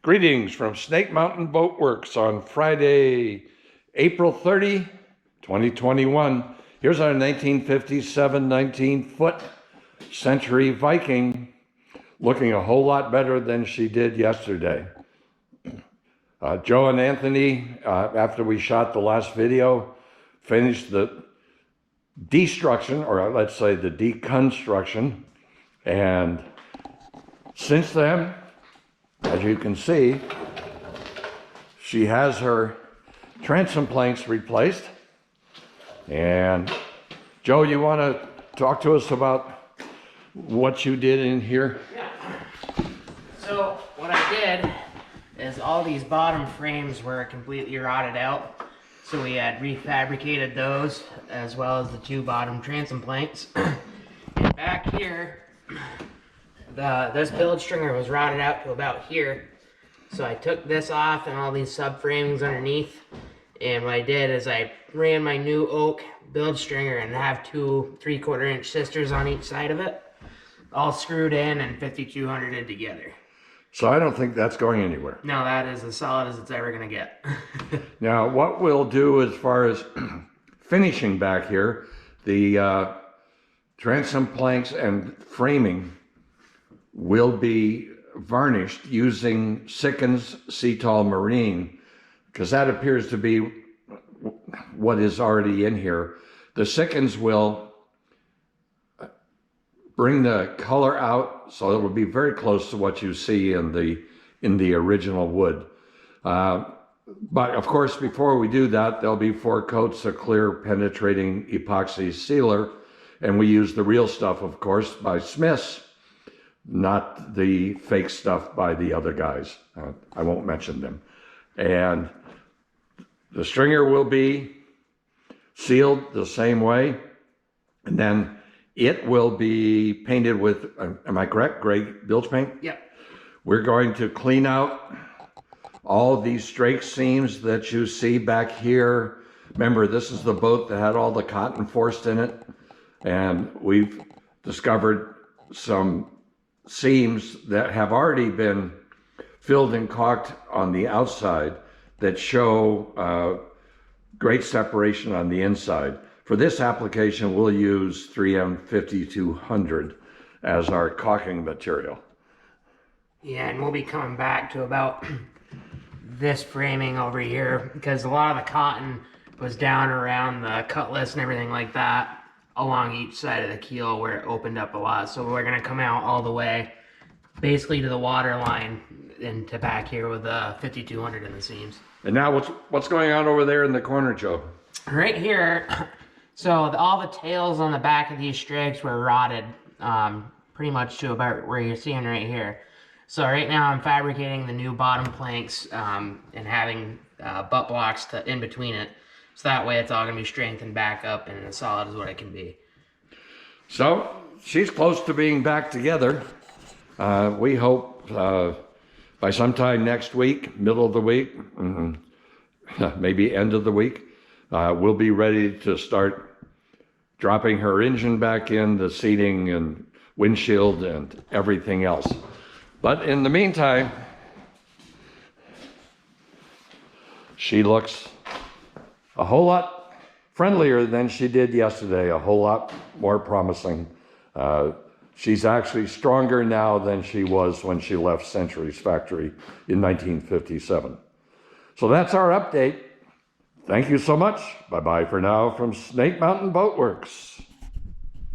Greetings from Snake Mountain Boatworks on Friday, April 30, 2021. Here's our 1957 19-foot Century Viking, looking a whole lot better than she did yesterday. Joe and Anthony, after we shot the last video, finished the destruction, or let's say the deconstruction, and since then, as you can see, she has her transom planks replaced. And Joe, you want to talk to us about what you did in here? Yeah. So what I did is all these bottom frames were completely rotted out. So we had refabricated those as well as the two bottom transom planks. And back here, this bilge stringer was rotted out to about here. So I took this off and all these subframings underneath. And what I did is I ran my new oak bilge stringer and have two 3/4 inch sisters on each side of it, all screwed in and 5200'd together. So I don't think that's going anywhere. No, that is as solid as it's ever gonna get. Now, what we'll do as far as finishing back here, the transom planks and framing will be varnished using Sickens Sea-Tall Marine, because that appears to be what is already in here. The Sickens will bring the color out, so it will be very close to what you see in the original wood. But of course, before we do that, there'll be 4 coats of clear penetrating epoxy sealer, and we use the real stuff, of course, by Smith's, not the fake stuff by the other guys. I won't mention them. And the stringer will be sealed the same way, and then it will be painted with, am I correct, gray bilge paint? Yep. We're going to clean out all these strake seams that you see back here. Remember, this is the boat that had all the cotton forced in it, and we've discovered some seams that have already been filled and caulked on the outside that show great separation on the inside. For this application, we'll use 3M 5200 as our caulking material. Yeah, and we'll be coming back to about this framing over here, because a lot of the cotton was down around the cutlass and everything like that along each side of the keel where it opened up a lot. So we're gonna come out all the way basically to the water line and to back here with 5200 in the seams. And now what's going on over there in the corner, Joe? Right here, so all the tails on the back of these strakes were rotted pretty much to about where you're seeing right here. So right now I'm fabricating the new bottom planks and having butt blocks in between it. So that way it's all gonna be strengthened back up and as solid as what it can be. So she's close to being back together. We hope by sometime next week, middle of the week, maybe end of the week, we'll be ready to start dropping her engine back in, the seating and windshield and everything else. But in the meantime, she looks a whole lot friendlier than she did yesterday, a whole lot more promising. She's actually stronger now than she was when she left Century's factory in 1957. So that's our update. Thank you so much. Bye-bye for now from Snake Mountain Boatworks.